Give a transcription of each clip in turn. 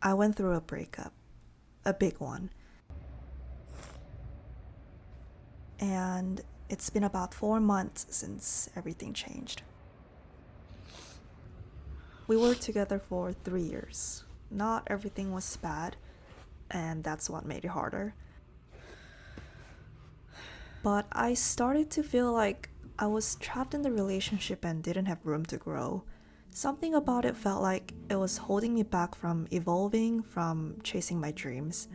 I went through a breakup, a big one. And it's been about 4 months since everything changed. We were together for 3 years. Not everything was bad, and that's what made it harder. But I started to feel like I was trapped in the relationship and didn't have room to grow. Something about it felt like it was holding me back from evolving, from chasing my dreams.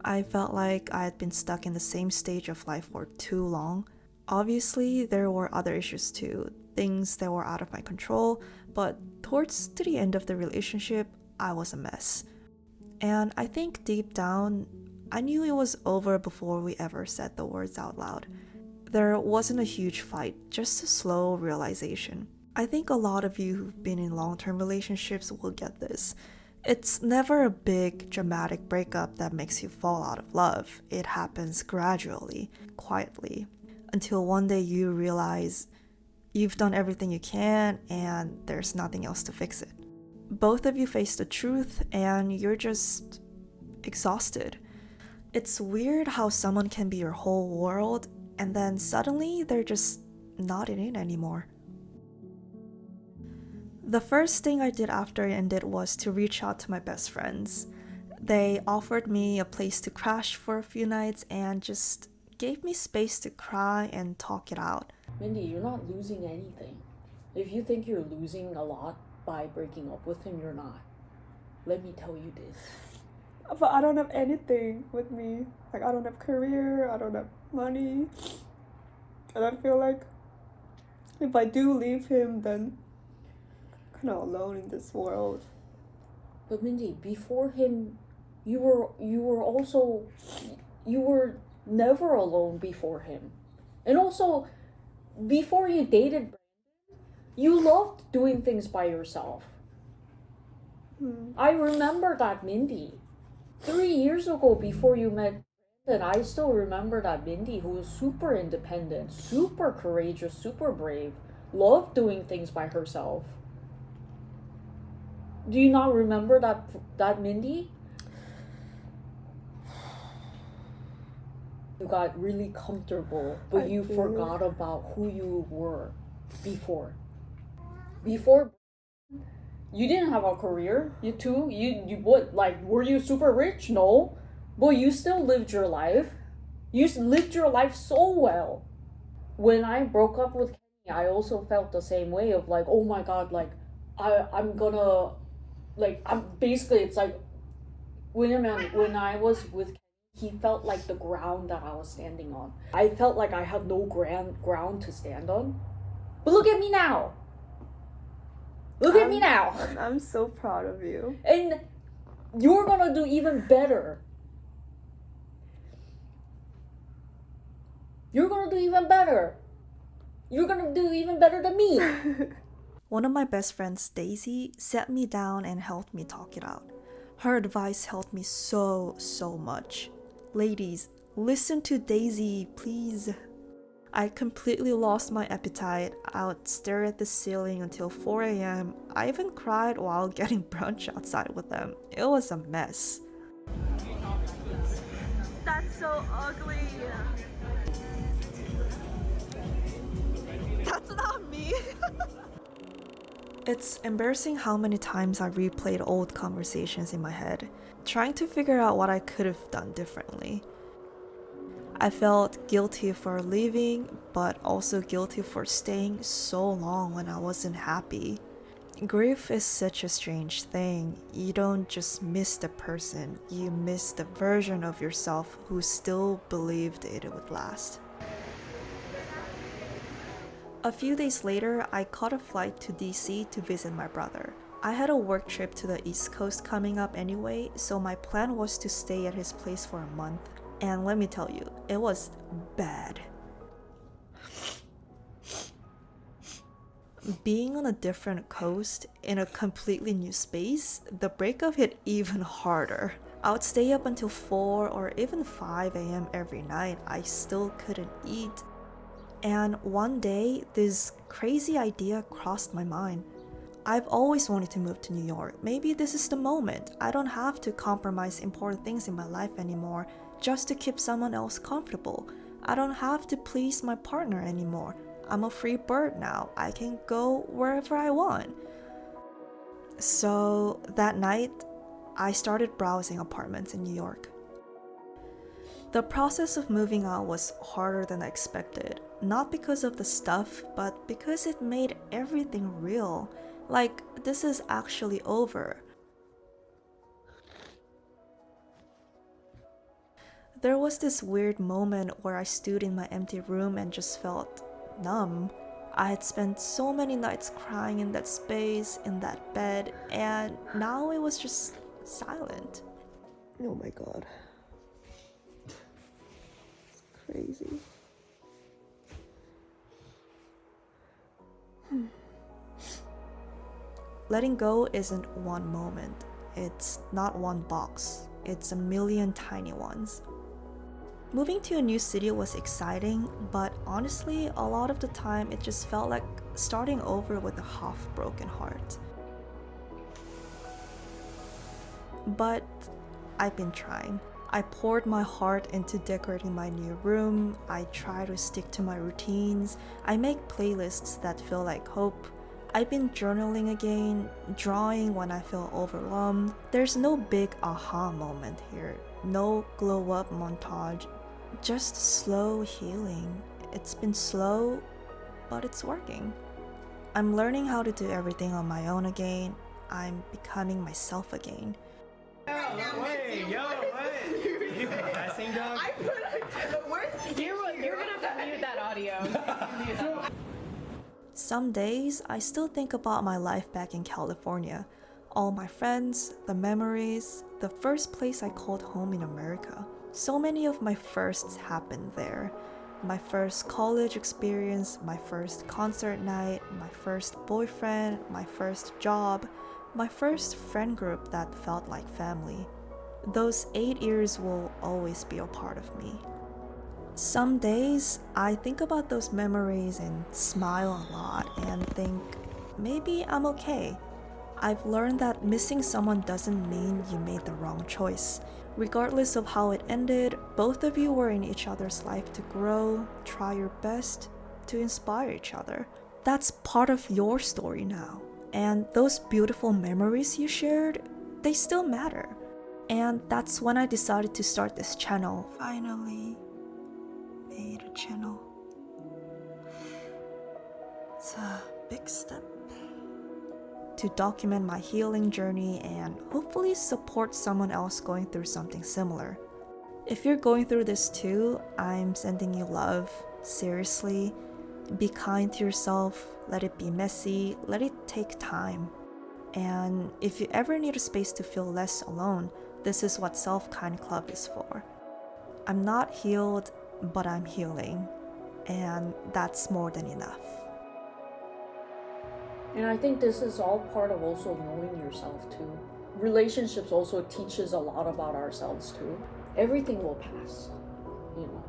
I felt like I had been stuck in the same stage of life for too long. Obviously, there were other issues too, things that were out of my control, but towards to the end of the relationship, I was a mess. And I think deep down, I knew it was over before we ever said the words out loud. There wasn't a huge fight, just a slow realization. I think a lot of you who've been in long-term relationships will get this. It's never a big, dramatic breakup that makes you fall out of love. It happens gradually, quietly, until one day you realize you've done everything you can and there's nothing else to fix it. Both of you face the truth and you're just exhausted. It's weird how someone can be your whole world and then suddenly they're just not in it anymore. The first thing I did after it ended was to reach out to my best friends. They offered me a place to crash for a few nights and just gave me space to cry and talk it out. Mindy, you're not losing anything. If you think you're losing a lot by breaking up with him, you're not. Let me tell you this. But I don't have anything with me. Like, I don't have career, I don't have money. And I feel like if I do leave him, then I'm kind of alone in this world. But Mindy, before him, you were never alone before him. And also, before you dated Brandon, you loved doing things by yourself. I remember that, Mindy. 3 years ago, before you met Brandon, I still remember that Mindy, who was super independent, super courageous, super brave, loved doing things by herself. Do you not remember that Mindy? You got really comfortable, but you forgot about who you were before. Before, you didn't have a career. You what, like, were you super rich? No. But you still lived your life. You lived your life so well. When I broke up with Kenny, I also felt the same way of like, oh my God, like, I'm gonna, like, I'm basically, it's like, when I was with Kenny, he felt like the ground that I was standing on. I felt like I had no ground to stand on. But look at me now. Look at me now. I'm so proud of you. And you're gonna do even better. You're gonna do even better. You're gonna do even better than me. One of my best friends, Daisy, sat me down and helped me talk it out. Her advice helped me so much. Ladies, listen to Daisy, please. I completely lost my appetite. I would stare at the ceiling until 4 a.m. I even cried while getting brunch outside with them. It was a mess. That's so ugly. That's not me. It's embarrassing how many times I replayed old conversations in my head, trying to figure out what I could have done differently. I felt guilty for leaving, but also guilty for staying so long when I wasn't happy. Grief is such a strange thing. You don't just miss the person, you miss the version of yourself who still believed it would last. A few days later, I caught a flight to DC to visit my brother. I had a work trip to the East Coast coming up anyway, so my plan was to stay at his place for a month. And let me tell you, it was bad. Being on a different coast, in a completely new space, the breakup hit even harder. I would stay up until 4 or even 5 a.m. every night. I still couldn't eat. And one day, this crazy idea crossed my mind. I've always wanted to move to New York. Maybe this is the moment. I don't have to compromise important things in my life anymore just to keep someone else comfortable. I don't have to please my partner anymore. I'm a free bird now. I can go wherever I want. So that night, I started browsing apartments in New York. The process of moving out was harder than I expected, not because of the stuff, but because it made everything real. Like, this is actually over. There was this weird moment where I stood in my empty room and just felt numb. I had spent so many nights crying in that space, in that bed, and now it was just silent. Oh my god. It's crazy. Letting go isn't one moment. It's not one box. It's a million tiny ones. Moving to a new city was exciting, but honestly, a lot of the time it just felt like starting over with a half-broken heart. But I've been trying. I poured my heart into decorating my new room. I try to stick to my routines. I make playlists that feel like hope. I've been journaling again, drawing when I feel overwhelmed. There's no big aha moment here, no glow up montage, just slow healing. It's been slow, but it's working. I'm learning how to do everything on my own again. I'm becoming myself again. Wait, yo, wait. You passing dog? You're gonna have to mute that audio. Some days, I still think about my life back in California. All my friends, the memories, the first place I called home in America. So many of my firsts happened there. My first college experience, my first concert night, my first boyfriend, my first job, my first friend group that felt like family. Those 8 years will always be a part of me. Some days, I think about those memories and smile a lot and think, maybe I'm okay. I've learned that missing someone doesn't mean you made the wrong choice. Regardless of how it ended, both of you were in each other's life to grow, try your best, to inspire each other. That's part of your story now. And those beautiful memories you shared, they still matter. And that's when I decided to start this channel. Finally made a channel. It's a big step. To document my healing journey and hopefully support someone else going through something similar. If you're going through this too, I'm sending you love. Seriously, be kind to yourself, let it be messy, let it take time. And if you ever need a space to feel less alone, this is what Self Kind Club is for. I'm not healed, but I'm healing, and that's more than enough. And I think this is all part of also knowing yourself too. Relationships also teaches a lot about ourselves too. Everything will pass, you know.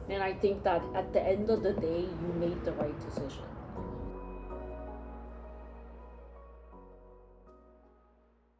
And I think that at the end of the day, you made the right decision.